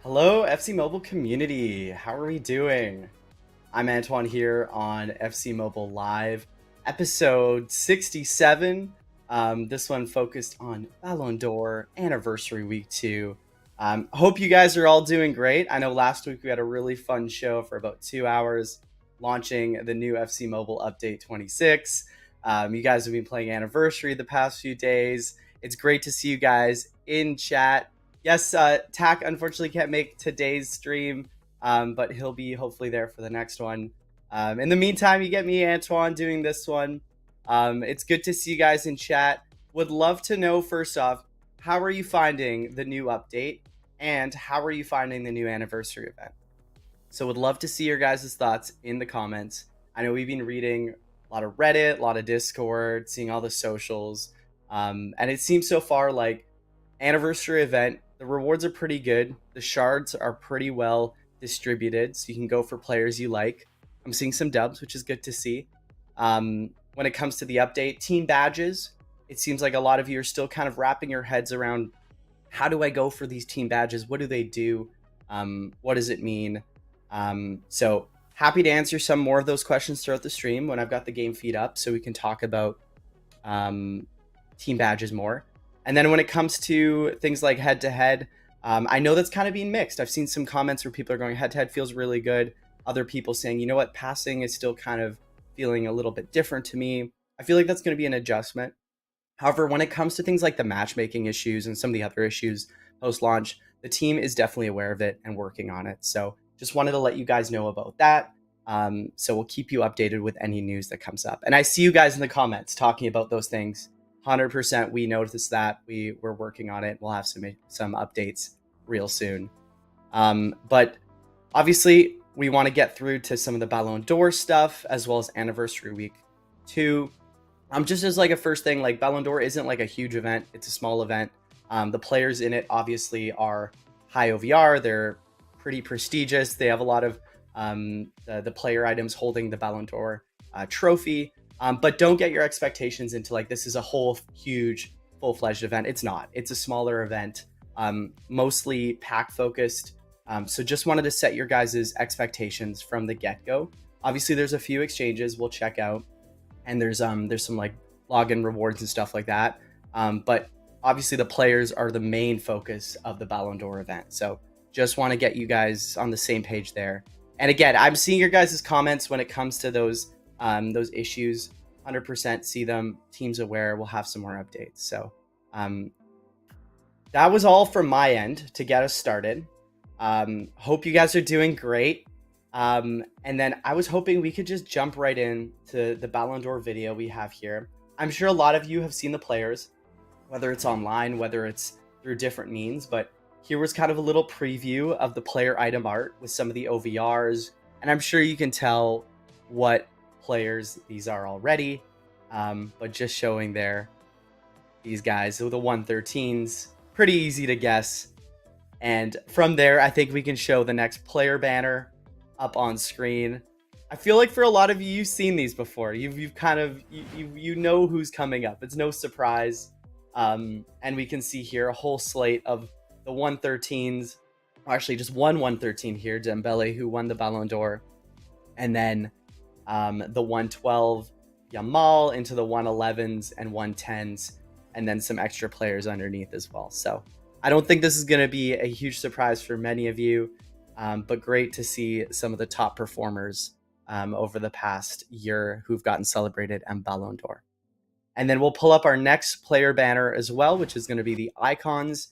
Hello, FC Mobile community. How are we doing? I'm Antoine here on FC Mobile Live, episode 67. This one focused on Ballon d'Or anniversary week 2. Hope you guys are all doing great. I know last week we had a really fun show for about 2 hours, launching the new FC Mobile Update 26. You guys have been playing Anniversary the past few days. It's great to see you guys in chat. Yes, Tack unfortunately can't make today's stream, but he'll be hopefully there for the next one. In the meantime, you get me, Antoine, doing this one. It's good to see you guys in chat. Would love to know, first off, how are you finding the new update? And how are you finding the new anniversary event? So would love to see your guys' thoughts in the comments. I know we've been reading a lot of Reddit, a lot of Discord, seeing all the socials. And it seems so far like anniversary event, the rewards are pretty good. The shards are pretty well distributed, so you can go for players you like. I'm seeing some dubs, which is good to see. When it comes to the update, team badges, it seems like a lot of you are still kind of wrapping your heads around, how do I go for these team badges? What do they do? What does it mean? So happy to answer some more of those questions throughout the stream when I've got the game feed up, so we can talk about team badges more. And then when it comes to things like head-to-head, I know that's kind of being mixed. I've seen some comments where people are going, head-to-head feels really good. Other people saying, you know what, passing is still kind of feeling a little bit different to me. I feel like that's going to be an adjustment. However, when it comes to things like the matchmaking issues and some of the other issues post-launch, the team is definitely aware of it and working on it. So just wanted to let you guys know about that. So we'll keep you updated with any news that comes up. And I see you guys in the comments talking about those things. 100%, we noticed that. We're working on it. We'll have some updates real soon. But obviously, we want to get through to some of the Ballon d'Or stuff, as well as Anniversary Week 2. Just as like a first thing, like Ballon d'Or isn't like a huge event. It's a small event. The players in it obviously are high OVR. They're pretty prestigious. They have a lot of the player items holding the Ballon d'Or trophy. But don't get your expectations into like this is a whole huge full-fledged event. It's not. It's a smaller event, mostly pack focused. So just wanted to set your guys' expectations from the get-go. Obviously, there's a few exchanges we'll check out, and there's some like login rewards and stuff like that. But obviously, the players are the main focus of the Ballon d'Or event. So just want to get you guys on the same page there. And again, I'm seeing your guys' comments when it comes to those issues. 100% see them. Team's aware. We'll have some more updates. So that was all from my end to get us started. Hope you guys are doing great. And then I was hoping we could just jump right in to the Ballon d'Or video we have here. I'm sure a lot of you have seen the players, whether it's online, whether it's through different means, but here was kind of a little preview of the player item art with some of the OVRs. And I'm sure you can tell what players these are already, but just showing there these guys. So the 113s, pretty easy to guess. And from there, I think we can show the next player banner up on screen. I feel like for a lot of you, you've seen these before. You've kind of, you know who's coming up. It's no surprise. And we can see here a whole slate of the 113s, or actually just one 113 here, Dembele, who won the Ballon d'Or. And then the 112 Yamal into the 111s and 110s, and then some extra players underneath as well. So I don't think this is going to be a huge surprise for many of you, but great to see some of the top performers over the past year who've gotten celebrated and Ballon d'Or. And then we'll pull up our next player banner as well, which is going to be the icons.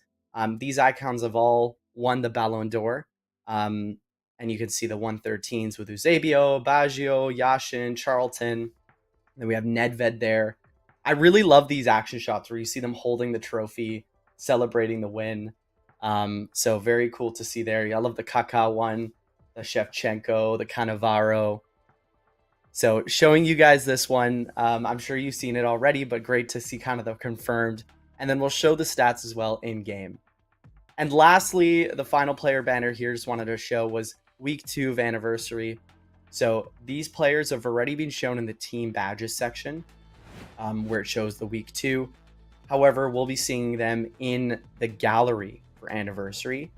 These icons have all won the Ballon d'Or. And you can see the 113s with Eusebio, Baggio, Yashin, Charlton. Then we have Nedved there. I really love these action shots where you see them holding the trophy, celebrating the win. So very cool to see there. I love the Kaká one, the Shevchenko, the Cannavaro. So showing you guys this one, I'm sure you've seen it already, but great to see kind of the confirmed. And then we'll show the stats as well in game. And lastly, the final player banner here just wanted to show was week 2 of anniversary. So these players have already been shown in the team badges section, where it shows the week 2. However, we'll be seeing them in the gallery for anniversary.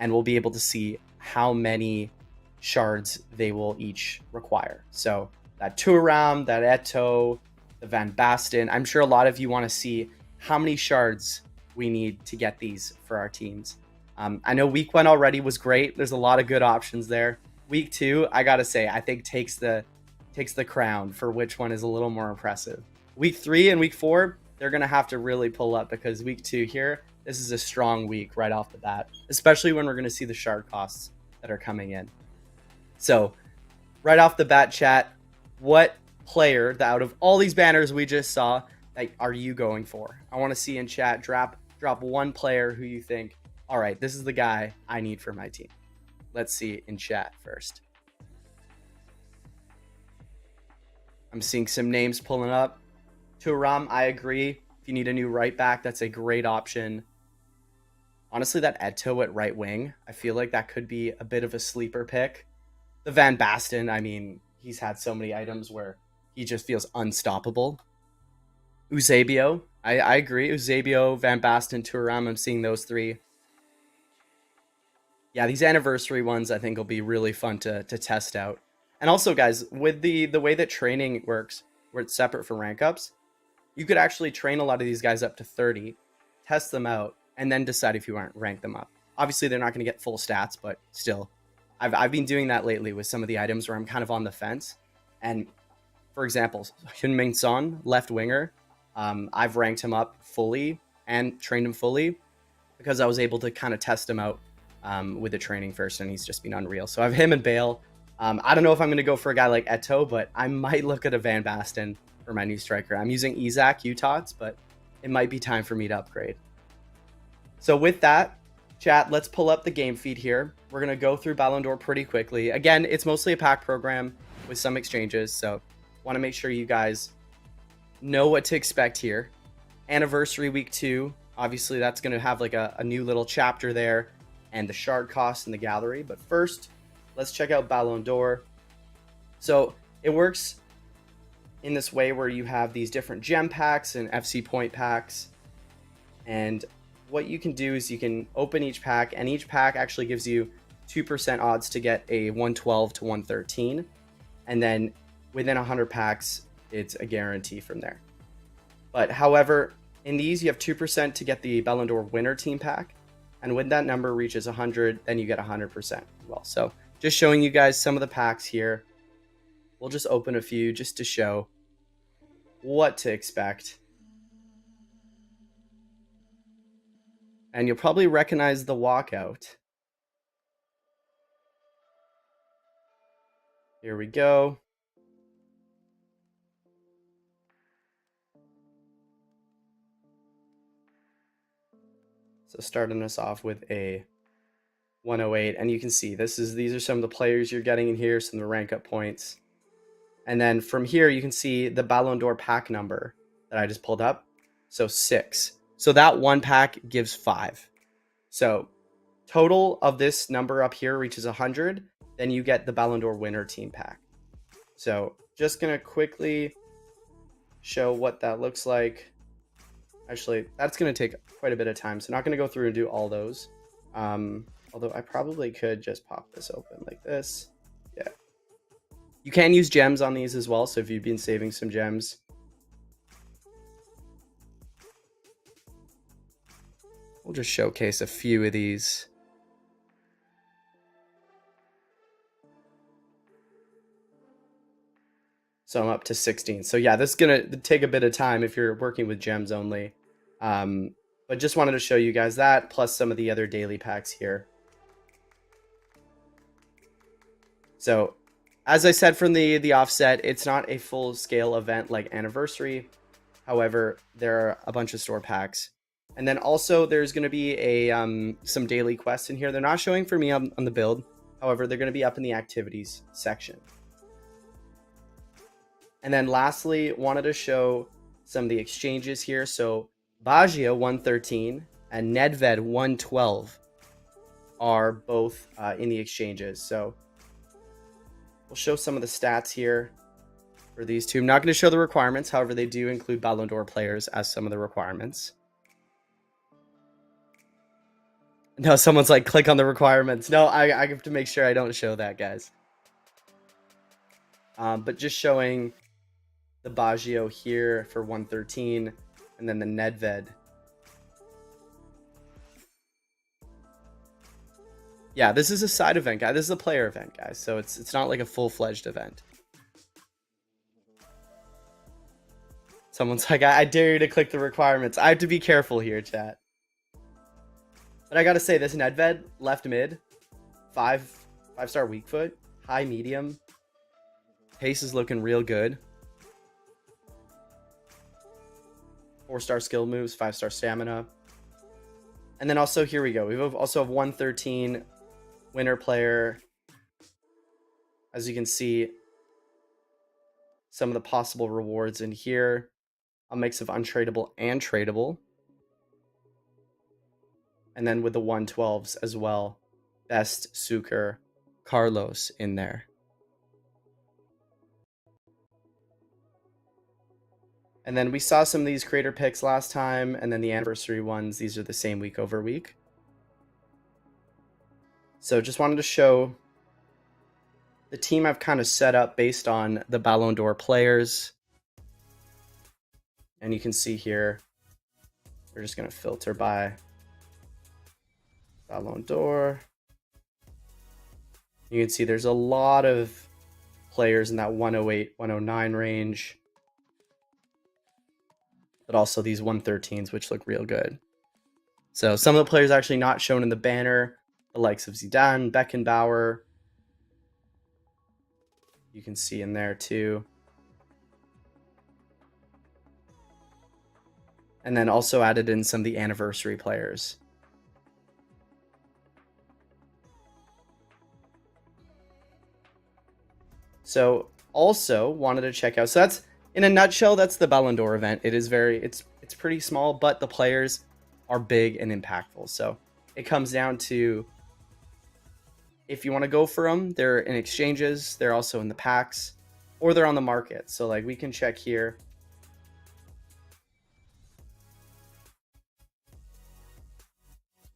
and we'll be able to see how many shards they will each require. So that Thuram, that Eto'o, the Van Basten. I'm sure a lot of you want to see how many shards we need to get these for our teams. I know week 1 already was great. There's a lot of good options there. Week 2, I gotta say, I think takes the crown for which one is a little more impressive. Week 3 and week 4, they're gonna have to really pull up, because week 2 here, this is a strong week right off the bat, especially when we're gonna see the shard costs that are coming in. So right off the bat, chat, what player that out of all these banners we just saw, like, are you going for? I want to see in chat, drop one player who you think, all right, this is the guy I need for my team. Let's see in chat first. I'm seeing some names pulling up. Thuram, I agree. If you need a new right back, that's a great option. Honestly, that Eto'o at right wing, I feel like that could be a bit of a sleeper pick. The Van Basten, I mean, he's had so many items where he just feels unstoppable. Eusebio, I agree. Eusebio, Van Basten, Thuram, I'm seeing those 3. Yeah, these anniversary ones I think will be really fun to test out. And also, guys, with the way that training works, where it's separate for rank ups, you could actually train a lot of these guys up to 30, test them out, and then decide if you want to rank them up. Obviously, they're not going to get full stats, but still, I've been doing that lately with some of the items where I'm kind of on the fence. And for example, Heung-min Son, left winger, I've ranked him up fully and trained him fully because I was able to kind of test him out with the training first, and he's just been unreal. So I have him and Bale. I don't know if I'm going to go for a guy like Eto'o, but I might look at a Van Basten for my new striker. I'm using Isaac Utots, but it might be time for me to upgrade. So with that, chat, let's pull up the game feed here. We're going to go through Ballon d'Or pretty quickly. Again, it's mostly a pack program with some exchanges, so want to make sure you guys know what to expect here. Anniversary week 2, obviously that's going to have like a new little chapter there, and the shard costs in the gallery. But first, let's check out Ballon d'Or. So it works in this way where you have these different gem packs and FC point packs, and what you can do is you can open each pack, and each pack actually gives you 2% odds to get a 112 to 113, and then within 100 packs it's a guarantee from there. But however, in these you have 2% to get the Ballon d'Or winner team pack, and when that number reaches 100, then you get 100% as well. So just showing you guys some of the packs here. We'll just open a few just to show what to expect. And you'll probably recognize the walkout. Here we go. So starting us off with a 108, and you can see these are some of the players you're getting in here, some of the rank up points. And then from here you can see the Ballon d'Or pack number that I just pulled up. So 6. So that one pack gives 5. So total of this number up here reaches 100, then you get the Ballon d'Or winner team pack. So just gonna quickly show what that looks like. Actually, that's gonna take quite a bit of time, so not gonna go through and do all those. Although I probably could just pop this open like this. Yeah. You can use gems on these as well, so if you've been saving some gems. We'll just showcase a few of these. So I'm up to 16. So yeah, this is going to take a bit of time if you're working with gems only. But just wanted to show you guys that, plus some of the other daily packs here. So as I said from the offset, it's not a full-scale event like Anniversary. However, there are a bunch of store packs. And then also there's going to be some daily quests in here. They're not showing for me on the build. However, they're going to be up in the activities section. And then lastly, wanted to show some of the exchanges here. So Baggio 113 and Nedved 112 are both in the exchanges. So we'll show some of the stats here for these two. I'm not going to show the requirements. However, they do include Ballon d'Or players as some of the requirements. No, someone's like, click on the requirements. No, I have to make sure I don't show that, guys. But just showing the Baggio here for 113, and then the Nedved. Yeah, this is a side event, guys. This is a player event, guys. So it's not like a full-fledged event. Someone's like, I dare you to click the requirements. I have to be careful here, chat. But I gotta say, this Nedved, left mid, five-star weak foot, high medium. Pace is looking real good. 4-star skill moves, 5-star stamina. And then also, here we go. We also have 113 winner player. As you can see, some of the possible rewards in here. A mix of untradeable and tradable. And then with the 112s as well. Best, Suker, Carlos in there. And then we saw some of these creator picks last time, and then the anniversary ones, these are the same week over week. So just wanted to show the team I've kind of set up based on the Ballon d'Or players. And you can see here, we're just going to filter by Ballon d'Or. You can see there's a lot of players in that 108, 109 range. But also these 113s, which look real good. So some of the players actually not shown in the banner, the likes of Zidane, Beckenbauer. You can see in there too. And then also added in some of the anniversary players. So also wanted to check out, so that's, in a nutshell, that's the Ballon d'Or event. It is it's pretty small, but the players are big and impactful. So it comes down to, if you want to go for them, they're in exchanges, they're also in the packs, or they're on the market. So like we can check here.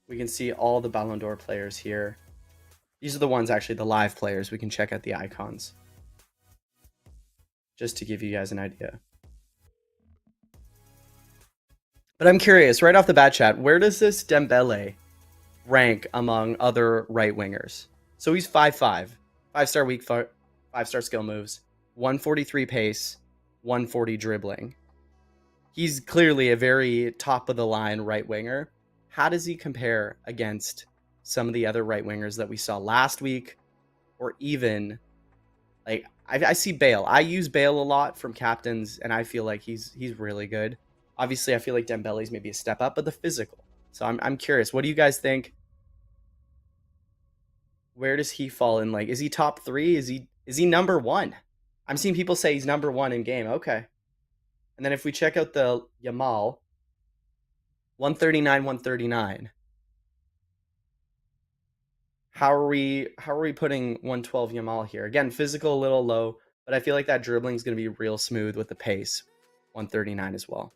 We can see all the Ballon d'Or players here. These are the ones, actually, the live players. We can check out the icons, just to give you guys an idea. But I'm curious, right off the bat, chat, where does this Dembele rank among other right wingers? So he's 5'5", 5-star weak foot, 5-star skill moves, 143 pace, 140 dribbling. He's clearly a very top of the line right winger. How does he compare against some of the other right wingers that we saw last week, or even like I see Bale. I use Bale a lot from captains, and I feel like he's really good. Obviously, I feel like Dembele's maybe a step up, but the physical. So I'm curious. What do you guys think? Where does he fall in? Like, is he top 3? Is he number 1? I'm seeing people say he's number 1 in game. Okay. And then if we check out the Yamal, 139, 139. How are we putting 112 Yamal here? Again, physical a little low, but I feel like that dribbling is going to be real smooth with the pace. 139 as well.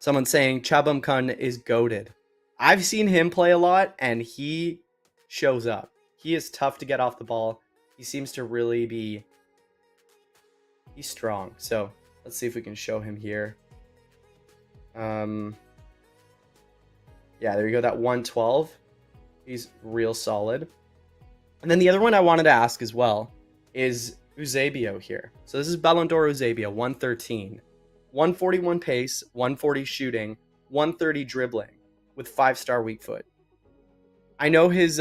Someone saying Chabam Kun is goated. I've seen him play a lot, and he shows up. He is tough to get off the ball. He seems to really be... He's strong. So let's see if we can show him here. Yeah, there you go, that 112. He's real solid. And then the other one I wanted to ask as well is Eusebio here. So this is Ballon d'Or Eusebio, 113. 141 pace, 140 shooting, 130 dribbling with 5-star weak foot. I know his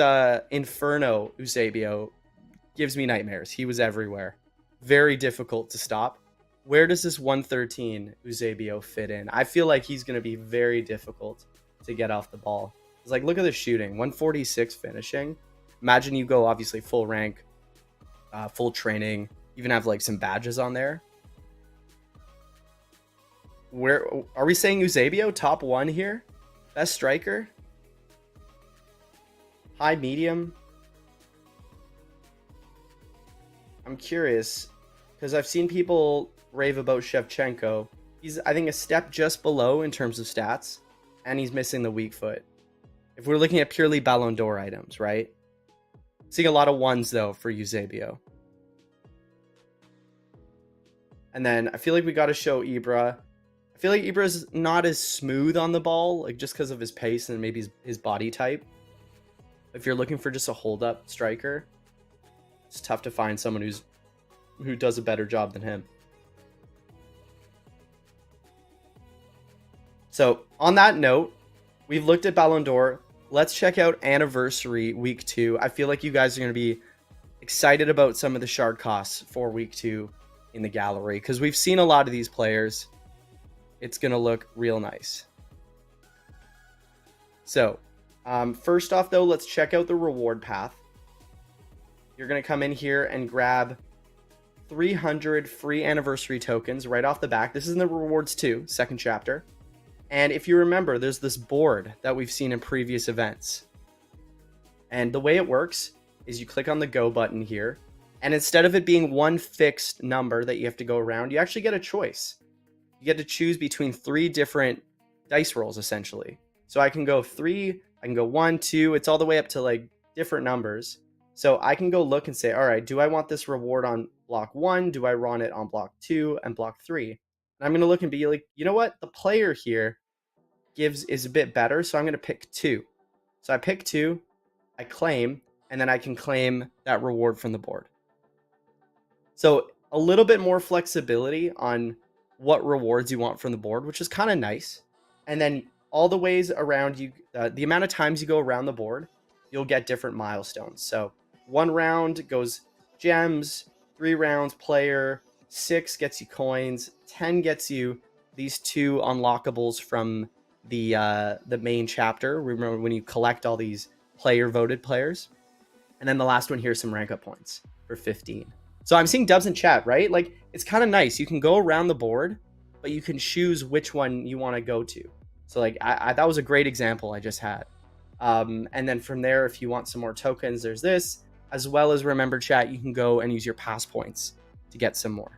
Inferno Eusebio gives me nightmares. He was everywhere. Very difficult to stop. Where does this 113 Eusebio fit in? I feel like he's going to be very difficult to get off the ball. It's like, look at the shooting, 146 finishing. Imagine you go obviously full rank, full training, even have like some badges on there. Where are we saying Eusebio top 1 here? Best striker? High, medium? I'm curious because I've seen people rave about Shevchenko. He's, I think, a step just below in terms of stats. and he's missing the weak foot. If we're looking at purely Ballon d'Or items, right? Seeing a lot of ones, though, for Eusebio. And then I feel like we got to show Ibra. I feel like Ibra's not as smooth on the ball, like just because of his pace and maybe his body type. If you're looking for just a hold-up striker, it's tough to find someone who does a better job than him. So on that note, we've looked at Ballon d'Or. Let's check out Anniversary Week 2. I feel like you guys are going to be excited about some of the shard costs for Week 2 in the gallery, because we've seen a lot of these players. It's going to look real nice. So, first off, though, let's check out the reward path. You're going to come in here and grab 300 free anniversary tokens right off the back. This is in the rewards too, second chapter. And if you remember, there's this board that we've seen in previous events. And the way it works is you click on the go button here. And instead of it being one fixed number that you have to go around, you actually get a choice. You get to choose between 3 different dice rolls, essentially. So I can go 3, I can go 1, 2, it's all the way up to like different numbers. So I can go look and say, all right, do I want this reward on block 1? Do I want it on block 2 and block 3? And I'm going to look and be like, you know what? The player here is a bit better, so I'm going to pick 2. So I pick 2, I claim, and then I can claim that reward from the board. So a little bit more flexibility on what rewards you want from the board, which is kind of nice. And then all the ways around you, the amount of times you go around the board, you'll get different milestones. So 1 round goes gems, 3 rounds player, 6 gets you coins, 10 gets you these 2 unlockables from the main chapter. Remember when you collect all these player voted players. And then the last one here is some rank up points for 15. So I'm seeing dubs in chat, right? Like, it's kind of nice. You can go around the board, but you can choose which one you want to go to. So like, that was a great example I just had. And then from there, if you want some more tokens, there's this, as well as remember chat, you can go and use your pass points to get some more.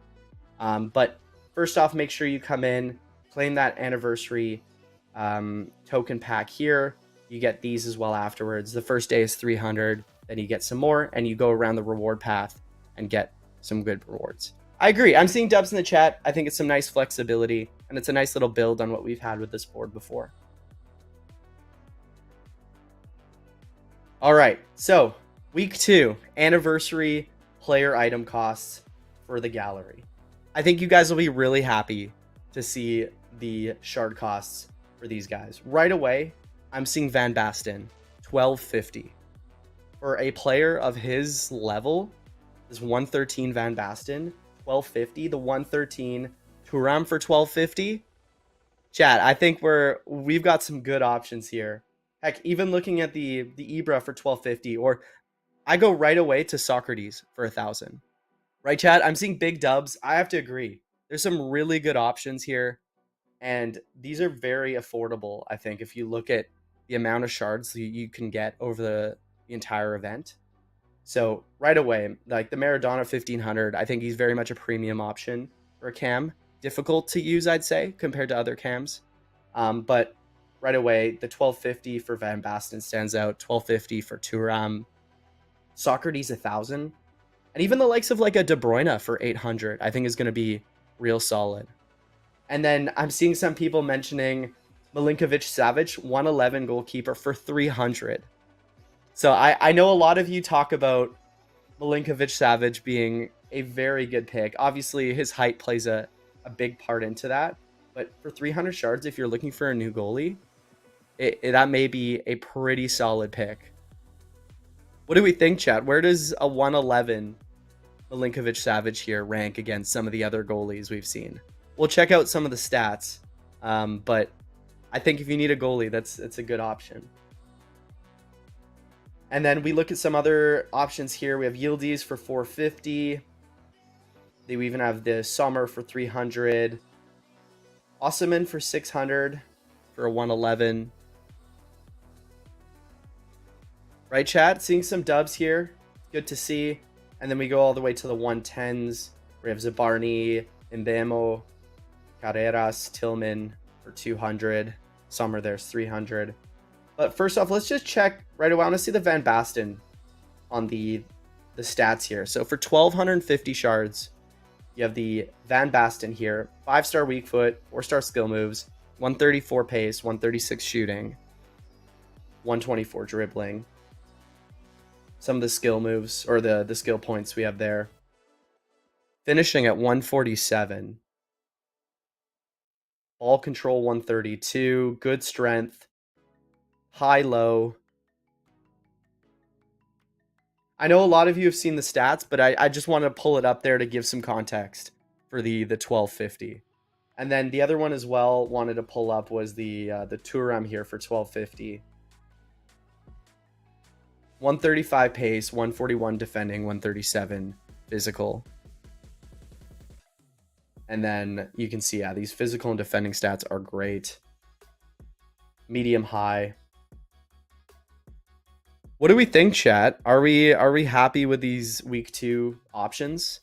But first off, make sure you come in, claim that anniversary token pack here. You get these as well afterwards. The first day is 300, then you get some more, and you go around the reward path and get some good rewards. I agree. I'm seeing dubs in the chat. I think it's some nice flexibility, and it's a nice little build on what we've had with this board before. All right, so week 2, anniversary player item costs for the gallery. I think you guys will be really happy to see the shard costs for these guys. Right away, I'm seeing Van Basten, 1250. For a player of his level, this 113 Van Basten, 1250. The 113 Thuram for 1250. Chat, I think we've got some good options here. Heck, even looking at the Ibra for 1250, or I go right away to Socrates for 1,000. Right, chat? I'm seeing big dubs. I have to agree. There's some really good options here, and these are very affordable, I think, if you look at the amount of shards you can get over the entire event. So right away, like the Maradona 1500, I think he's very much a premium option for a cam. Difficult to use, I'd say, compared to other cams. But right away, the 1250 for Van Basten stands out. 1250 for Thuram. Socrates 1,000. And even the likes of like a De Bruyne for 800, I think is going to be real solid. And then I'm seeing some people mentioning Milinkovic-Savic, 111 goalkeeper for 300. So I know a lot of you talk about Milinkovic-Savic being a very good pick. Obviously, his height plays a big part into that. But for 300 shards, if you're looking for a new goalie, that may be a pretty solid pick. What do we think, chat? Where does a 111 Milinkovic-Savic here rank against some of the other goalies we've seen? We'll check out some of the stats. But I think if you need a goalie, it's a good option. And then we look at some other options here. We have Yildiz for 450. We even have the Sommer for 300. Osman for 600 for a 111. Right, chat? Seeing some dubs here. Good to see. And then we go all the way to the 110s. We have Zabarny, Mbemo, Carreras, Tillman for 200. Summer there's 300. But first off, let's just check right away. I want to see the Van Basten on the stats here. So for 1,250 shards, you have the Van Basten here. 5-star weak foot, 4-star skill moves, 134 pace, 136 shooting, 124 dribbling. Some of the skill moves, or the skill points we have there. Finishing at 147. Ball control 132. Good strength. High-low. I know a lot of you have seen the stats, but I just want to pull it up there to give some context for the 1250. And then the other one as well wanted to pull up was the Turam here for 1250. 135 pace, 141 defending, 137 physical. And then you can see, yeah, these physical and defending stats are great. Medium, high. What do we think, chat? Are we happy with these week 2 options?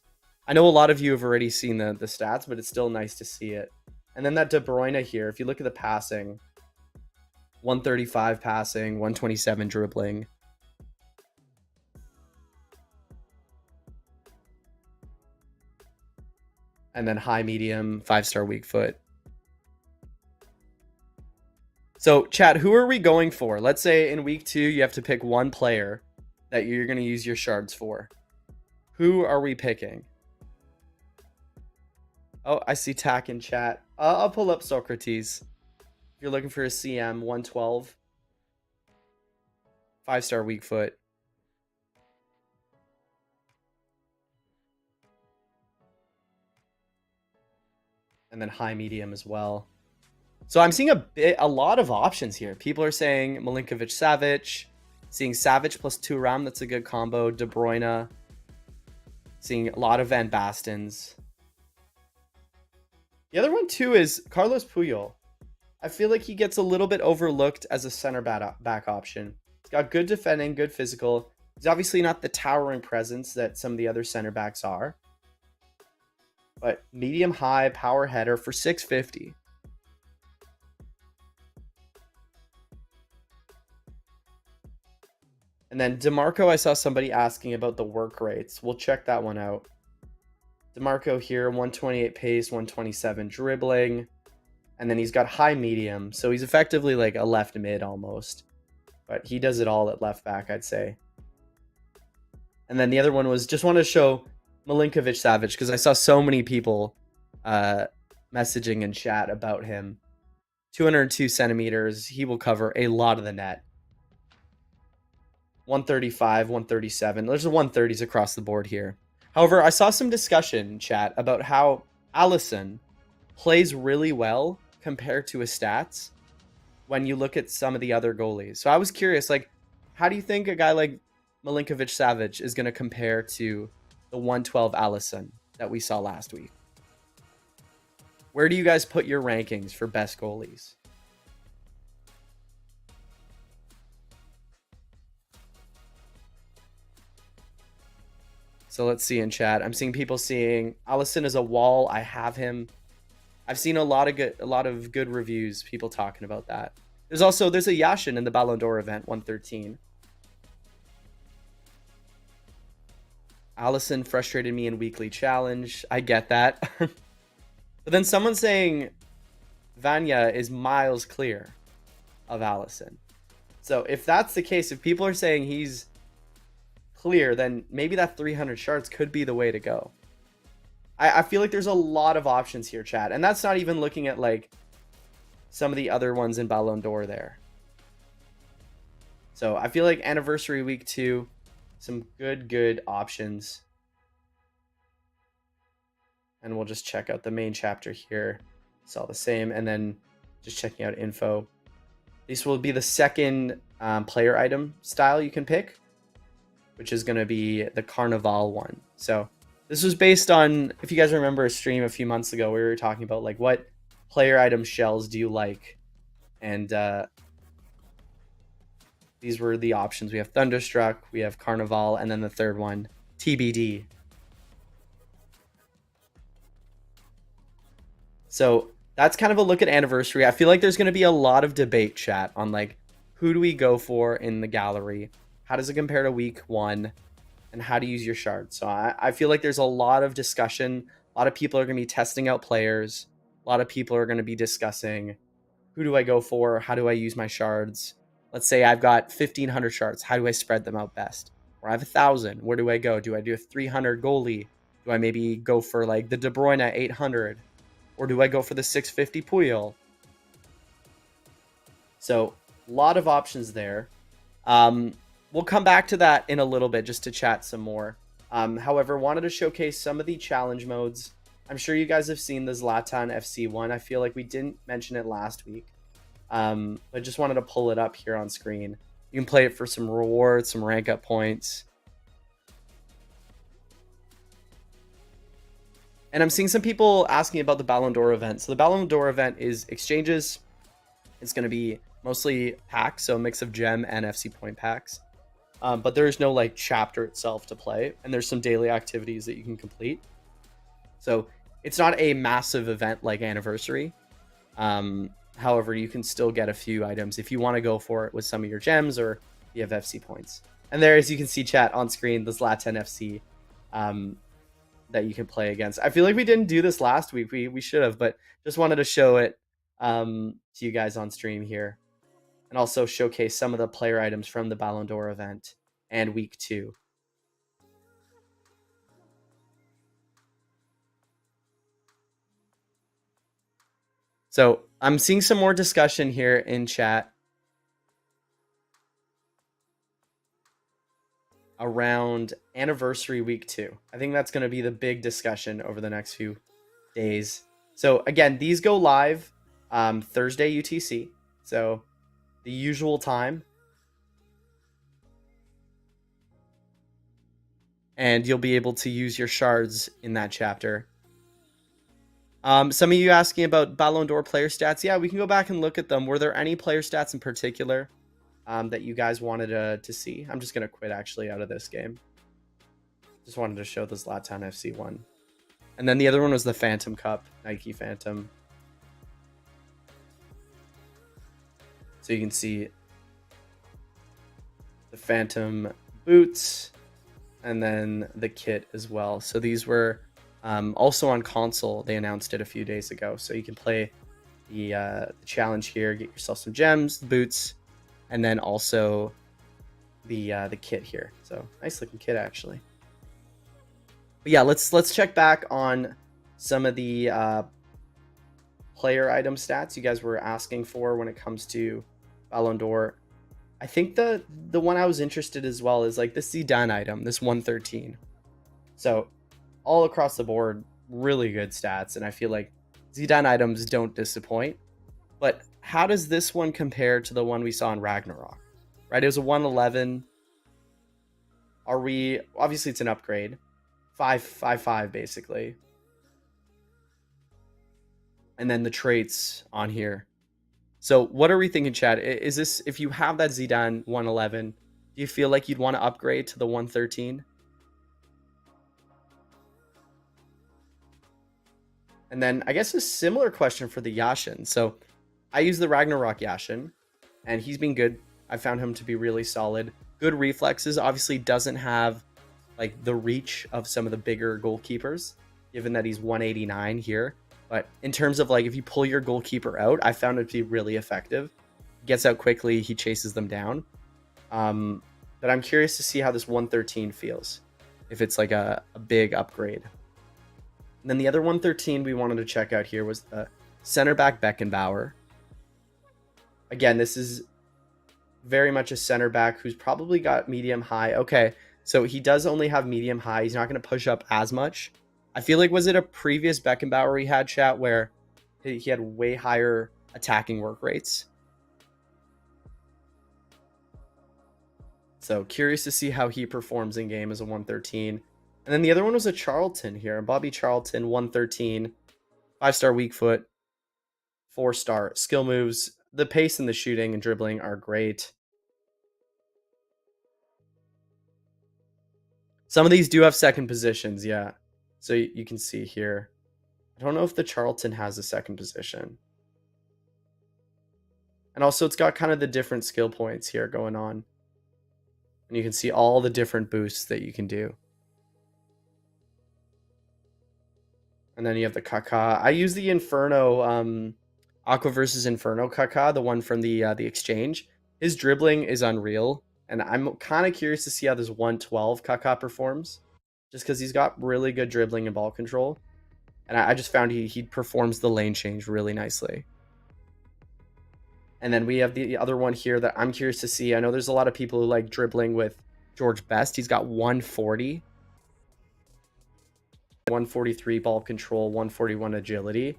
I know a lot of you have already seen the stats, but it's still nice to see it. And then that De Bruyne here, if you look at the passing, 135 passing, 127 dribbling. And then high, medium, 5-star weak foot. So, chat, who are we going for? Let's say in week 2, you have to pick one player that you're going to use your shards for. Who are we picking? Oh, I see Tack in chat. I'll pull up Socrates. If you're looking for a CM, 112. 5-star weak foot. And then high, medium as well. So I'm seeing a lot of options here. People are saying Milinkovic, Savic. Seeing Savic plus Thuram, that's a good combo. De Bruyne. Seeing a lot of Van Bastens. The other one too is Carlos Puyol. I feel like he gets a little bit overlooked as a center back option. He's got good defending, good physical. He's obviously not the towering presence that some of the other center backs are. But medium high power header for 650. And then DeMarco, I saw somebody asking about the work rates. We'll check that one out. DeMarco here, 128 pace, 127 dribbling. And then he's got high medium. So he's effectively like a left mid almost. But he does it all at left back, I'd say. And then the other one was just want to show Milinkovic Savic because I saw so many people messaging in chat about him. 202 centimeters. He will cover a lot of the net. 135, 137. There's the 130s across the board here. However, I saw some discussion in chat about how Alisson plays really well compared to his stats when you look at some of the other goalies. So I was curious, like, how do you think a guy like Milinkovic Savic is going to compare to the 112 Alisson that we saw last week? Where do you guys put your rankings for best goalies? So let's see in chat. I'm seeing people seeing Alisson is a wall. I have him. I've seen a lot of good reviews, people talking about that. There's a Yashin in the Ballon d'Or event, 113. Alisson frustrated me in weekly challenge. I get that. But then someone's saying Vanya is miles clear of Alisson. So if that's the case, if people are saying he's clear, then maybe that 300 shards could be the way to go. I feel like there's a lot of options here, chat. And that's not even looking at like some of the other ones in Ballon d'Or there. So I feel like anniversary week 2, some good options. And we'll just check out the main chapter here. It's all the same. And then just checking out info. This will be the second player item style you can pick, which is going to be the Carnival one. So this was based on, if you guys remember a stream a few months ago, we were talking about like what player item shells do you like? And these were the options. We have Thunderstruck, we have Carnival, and then the third one, TBD. So that's kind of a look at anniversary. I feel like there's going to be a lot of debate, chat, on like who do we go for in the gallery? How does it compare to week one? And how to use your shards. So I feel like there's a lot of discussion. A lot of people are going to be testing out players. A lot of people are going to be discussing who do I go for? How do I use my shards? Let's say I've got 1,500 shards. How do I spread them out best? Or I have 1,000. Where do I go? Do I do a 300 goalie? Do I maybe go for like the De Bruyne at 800? Or do I go for the 650 Puyol? So a lot of options there. We'll come back to that in a little bit just to chat some more. However, wanted to showcase some of the challenge modes. I'm sure you guys have seen the Zlatan FC one. I feel like we didn't mention it last week. But just wanted to pull it up here on screen. You can play it for some rewards, some rank up points. And I'm seeing some people asking about the Ballon d'Or event. So the Ballon d'Or event is exchanges. It's going to be mostly packs, so a mix of gem and FC point packs. But there is no like chapter itself to play, and there's some daily activities that you can complete. So it's not a massive event like Anniversary. However, you can still get a few items if you want to go for it with some of your gems or you have FC points. And there, as you can see, chat on screen, the Zlatan FC that you can play against. I feel like we didn't do this last week. We should have, but just wanted to show it to you guys on stream here. And also showcase some of the player items from the Ballon d'Or event and week 2. So I'm seeing some more discussion here in chat around Anniversary week 2. I think that's going to be the big discussion over the next few days. So again, these go live Thursday UTC. So the usual time. And you'll be able to use your shards in that chapter. Some of you asking about Ballon d'Or player stats. Yeah, we can go back and look at them. Were there any player stats in particular that you guys wanted to see? I'm just going to quit actually out of this game. Just wanted to show the Zlatan FC one. And then the other one was the Phantom Cup, Nike Phantom. So you can see the Phantom boots and then the kit as well. So these were also on console. They announced it a few days ago. So you can play the challenge here, get yourself some gems, boots, and then also the kit here. So nice looking kit actually. But yeah, let's check back on some of the player item stats you guys were asking for when it comes to Ballon d'Or. I think the one I was interested as well is like the Zidane item, this 113. So all across the board, really good stats, and I feel like Zidane items don't disappoint. But how does this one compare to the one we saw in Ragnarok? Right, it was a 111. Obviously it's an upgrade. 555 basically. And then the traits on here. So what are we thinking, Chad? Is this, if you have that Zidane 111, do you feel like you'd want to upgrade to the 113? And then I guess a similar question for the Yashin. So I use the Ragnarok Yashin, and he's been good. I found him to be really solid. Good reflexes. Obviously doesn't have like the reach of some of the bigger goalkeepers, given that he's 189 here. But in terms of like, if you pull your goalkeeper out, I found it to be really effective. He gets out quickly, he chases them down. But I'm curious to see how this 113 feels, if it's like a big upgrade. And then the other 113 we wanted to check out here was the center back Beckenbauer. Again, this is very much a center back who's probably got medium high. Okay, so he does only have medium high. He's not going to push up as much. I feel like, was it a previous Beckenbauer we had, chat, where he had way higher attacking work rates? So curious to see how he performs in game as a 113. And then the other one was a Charlton here. Bobby Charlton, 113. 5-star weak foot. 4-star skill moves. The pace and the shooting and dribbling are great. Some of these do have second positions, yeah. So you can see here. I don't know if the Charlton has a second position. And also it's got kind of the different skill points here going on. And you can see all the different boosts that you can do. And then you have the Kaká. I use the Inferno, Aqua versus Inferno Kaká, the one from the exchange. His dribbling is unreal. And I'm kind of curious to see how this 112 Kaká performs. Just because he's got really good dribbling and ball control. And I just found he performs the lane change really nicely. And then we have the other one here that I'm curious to see. I know there's a lot of people who like dribbling with George Best. He's got 140. 143 ball control, 141 agility.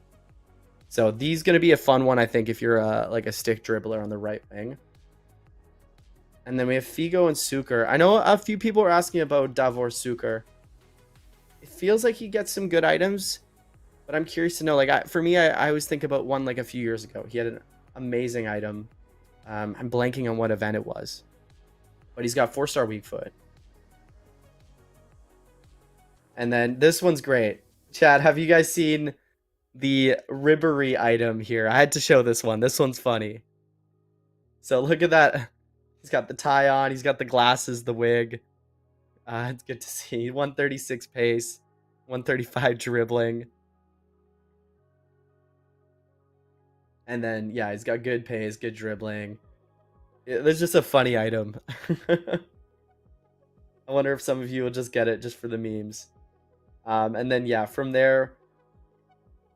So these going to be a fun one, I think, if you're like a stick dribbler on the right wing. And then we have Figo and Suker. I know a few people are asking about Davor Suker. It feels like he gets some good items, but I'm curious to know. Like for me, I always think about one like a few years ago. He had an amazing item. I'm blanking on what event it was, but he's got 4-star weak foot. And then this one's great. Chad, have you guys seen the Ribery item here? I had to show this one. This one's funny. So look at that. He's got the tie on. He's got the glasses, the wig. It's good to see. 136 pace, 135 dribbling. And then, yeah, he's got good pace, good dribbling. There's just a funny item. I wonder if some of you will just get it just for the memes. And then, yeah, from there,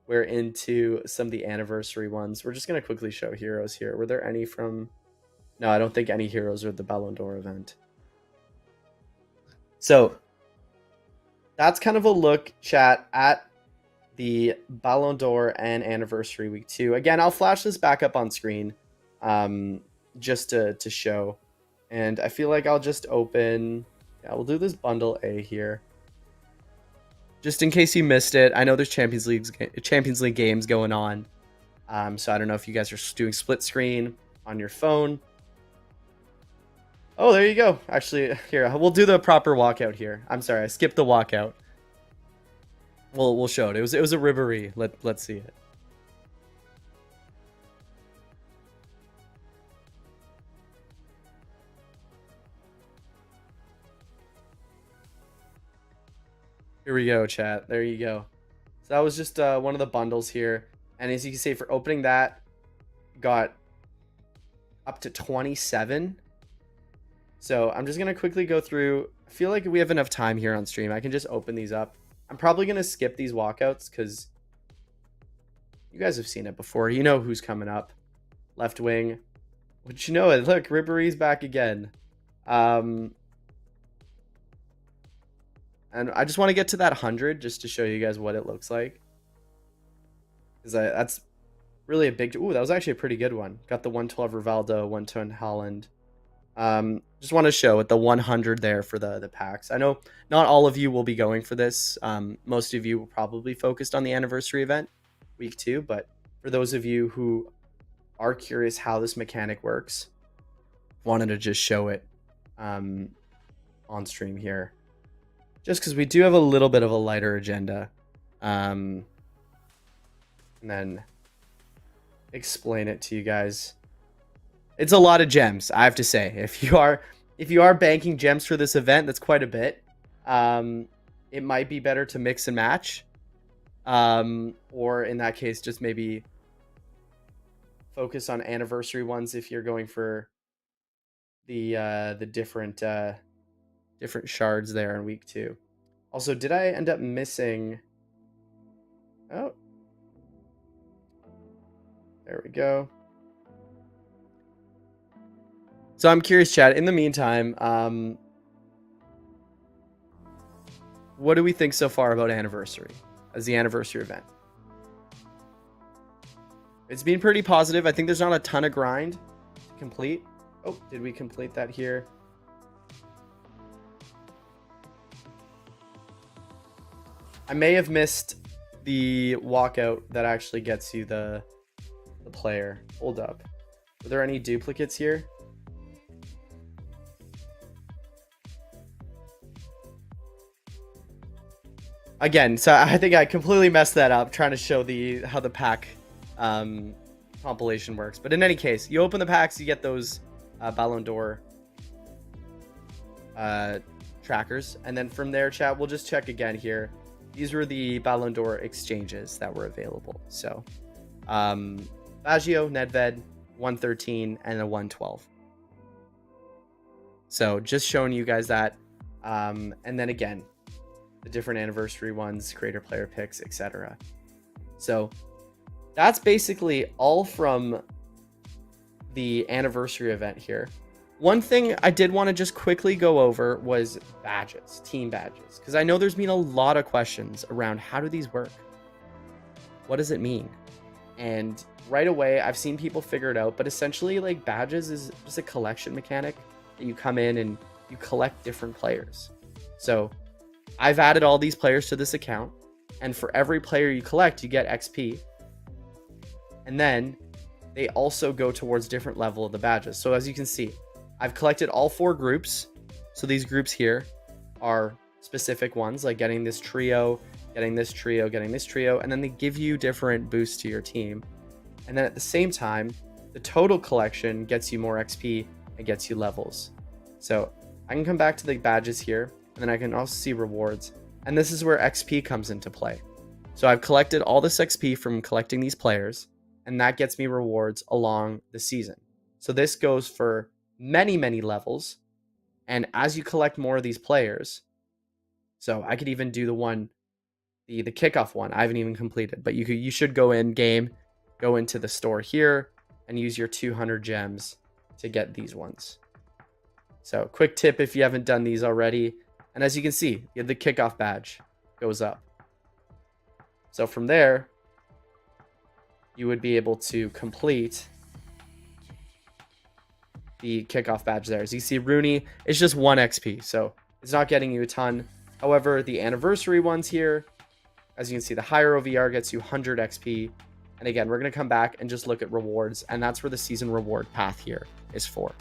we're into some of the anniversary ones. We're just going to quickly show heroes here. Were there any from... No, I don't think any heroes are at the Ballon d'Or event. So, that's kind of a look, chat, at the Ballon d'Or and Anniversary Week 2. Again, I'll flash this back up on screen just to show. And I feel like I'll just open... Yeah, we'll do this Bundle A here. Just in case you missed it, I know there's Champions League games going on. So I don't know if you guys are doing split screen on your phone. Oh, there you go. Actually, here, we'll do the proper walkout here. I'm sorry, I skipped the walkout. We'll show it. It was a Ribery. Let's see it. Here we go, chat. There you go. So that was just one of the bundles here. And as you can see, for opening that, got up to 27. So I'm just going to quickly go through. I feel like we have enough time here on stream. I can just open these up. I'm probably going to skip these walkouts because you guys have seen it before. You know who's coming up. Left wing. But you know it. Look, Ribery's back again. And I just want to get to that 100 just to show you guys what it looks like. Because that's really a big... Ooh, that was actually a pretty good one. Got the 112 Rivaldo, 110 Haaland. Just want to show it, the 100 there for the packs. I know not all of you will be going for this. Most of you will probably focused on the anniversary event, week 2. But for those of you who are curious how this mechanic works, wanted to just show it on stream here. Just because we do have a little bit of a lighter agenda. And then explain it to you guys. It's a lot of gems, I have to say. If you are banking gems for this event, that's quite a bit. It might be better to mix and match. Or in that case, just maybe focus on anniversary ones if you're going for the different shards there in week 2. Also, did I end up missing... Oh. There we go. So I'm curious, chat. In the meantime, what do we think so far about anniversary as the anniversary event? It's been pretty positive. I think there's not a ton of grind to complete. Oh, did we complete that here? I may have missed the walkout that actually gets you the player. Hold up. Are there any duplicates here? again, so I think I completely messed that up trying to show how the pack compilation works. But in any case, you open the packs, you get those Ballon d'Or trackers, and then from there, chat, we'll just check again here. These were the Ballon d'Or exchanges that were available. So Baggio, Nedved, 113 and a 112. So just showing you guys that. And then again, the different anniversary ones, creator player picks, etc. So that's basically all from the anniversary event here. One thing I did want to just quickly go over was badges, team badges, because I know there's been a lot of questions around how do these work? What does it mean? And right away, I've seen people figure it out, but essentially like badges is just a collection mechanic that you come in and you collect different players. So I've added all these players to this account, and for every player you collect, you get XP. And then they also go towards different level of the badges. So as you can see, I've collected all 4 groups. So these groups here are specific ones, like getting this trio, getting this trio, getting this trio, and then they give you different boosts to your team. And then at the same time, the total collection gets you more XP and gets you levels. So I can come back to the badges here, and then I can also see rewards. And this is where XP comes into play. So I've collected all this XP from collecting these players, and that gets me rewards along the season. So this goes for many, many levels. And as you collect more of these players, so I could even do the kickoff one. I haven't even completed, but you should go in game, go into the store here, and use your 200 gems to get these ones. So quick tip if you haven't done these already. And as you can see, the kickoff badge goes up. So from there, you would be able to complete the kickoff badge there. As you see, Rooney is just 1 XP, so it's not getting you a ton. However, the anniversary ones here, as you can see, the higher OVR gets you 100 XP. And again, we're going to come back and just look at rewards, and that's where the season reward path here is for.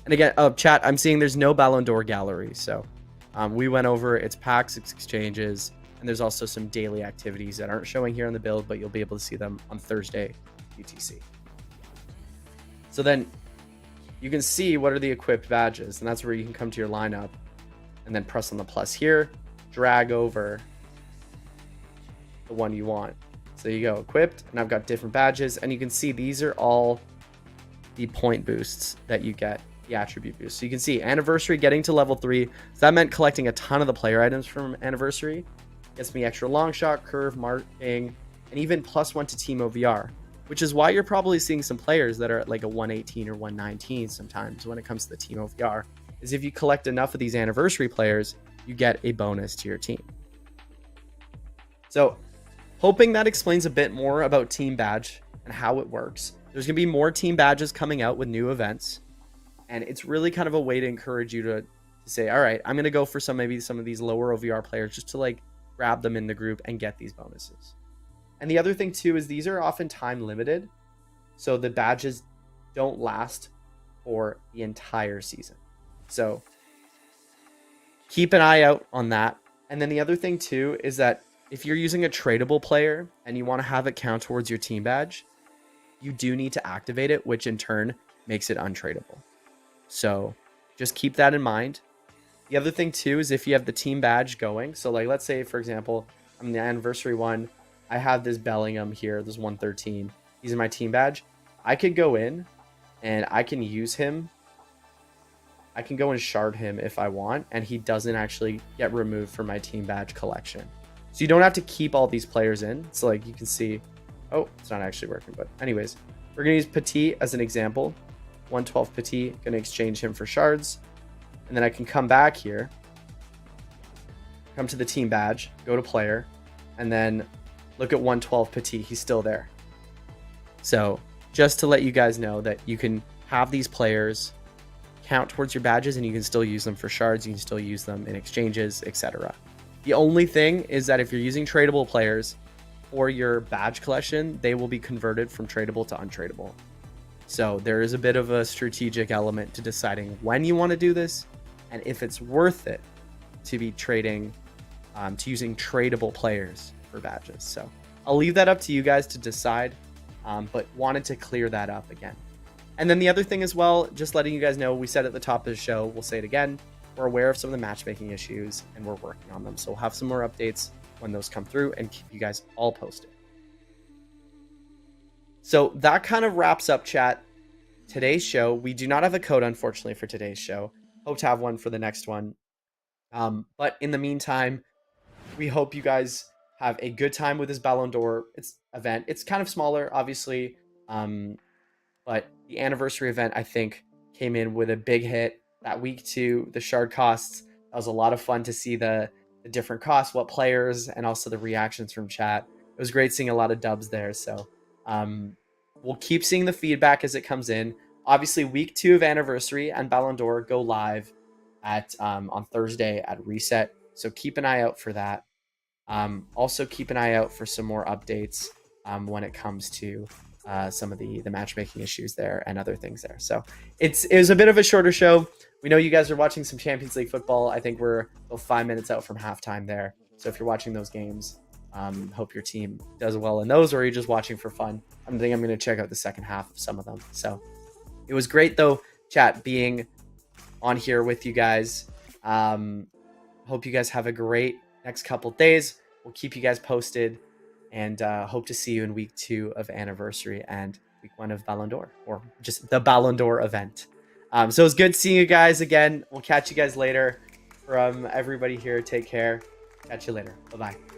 And again, chat, I'm seeing there's no Ballon d'Or gallery, so we went over its packs, its exchanges, and there's also some daily activities that aren't showing here on the build, but you'll be able to see them on Thursday UTC. So then you can see what are the equipped badges, and that's where you can come to your lineup and then press on the plus here, drag over the one you want. So you go equipped, and I've got different badges, and you can see these are all the point boosts that you get, the attribute boosts. So you can see anniversary getting to level 3. So that meant collecting a ton of the player items from anniversary. Gets me extra long shot, curve, marking, and even +1 to team OVR, which is why you're probably seeing some players that are at like a 118 or 119 sometimes when it comes to the team OVR, is if you collect enough of these anniversary players, you get a bonus to your team. So hoping that explains a bit more about Team Badge and how it works. There's going to be more team badges coming out with new events, and it's really kind of a way to encourage you to say, all right, I'm going to go for maybe some of these lower OVR players just to like grab them in the group and get these bonuses. And the other thing too is these are often time limited, so the badges don't last for the entire season. So keep an eye out on that. And then the other thing too is that if you're using a tradable player and you want to have it count towards your team badge, you do need to activate it, which in turn makes it untradeable. So just keep that in mind. The other thing too is if you have the team badge going, so like let's say for example, I'm the anniversary one, I have this Bellingham here, this 113, he's in my team badge. I could go in and I can use him. I can go and shard him if I want, and he doesn't actually get removed from my team badge collection. So you don't have to keep all these players in. So like you can see, oh, it's not actually working, but anyways, we're gonna use Petit as an example. 112 Petit, gonna exchange him for shards. And then I can come back here, come to the team badge, go to player, and then look at 112 Petit, he's still there. So just to let you guys know that you can have these players count towards your badges and you can still use them for shards, you can still use them in exchanges, etc. The only thing is that if you're using tradable players for your badge collection, they will be converted from tradable to untradeable. So there is a bit of a strategic element to deciding when you want to do this and if it's worth it to be trading to using tradable players for badges. So I'll leave that up to you guys to decide, but wanted to clear that up again. And then the other thing as well, just letting you guys know, we said at the top of the show, we'll say it again, we're aware of some of the matchmaking issues and we're working on them. So we'll have some more updates when those come through and keep you guys all posted. So that kind of wraps up, chat, today's show. We do not have a code, unfortunately, for today's show. Hope to have one for the next one. But in the meantime, we hope you guys have a good time with this Ballon d'Or event. It's kind of smaller, obviously, but the anniversary event, I think, came in with a big hit. That week 2, the shard costs, that was a lot of fun to see the different costs, what players, and also the reactions from chat. It was great seeing a lot of dubs there. So we'll keep seeing the feedback as it comes in. Obviously, week 2 of anniversary and Ballon d'Or go live at on Thursday at reset. So keep an eye out for that. Also keep an eye out for some more updates when it comes to some of the matchmaking issues there and other things there. So it was a bit of a shorter show. We know you guys are watching some Champions League football. I think we're about 5 minutes out from halftime there. So if you're watching those games, hope your team does well in those, or you're just watching for fun. I think I'm going to check out the second half of some of them. So it was great though, chat, being on here with you guys. Hope you guys have a great next couple days. We'll keep you guys posted, and hope to see you in week 2 of anniversary and week 1 of Ballon d'Or, or just the Ballon d'Or event. So it was good seeing you guys again. We'll catch you guys later. From everybody here, take care. Catch you later. Bye-bye.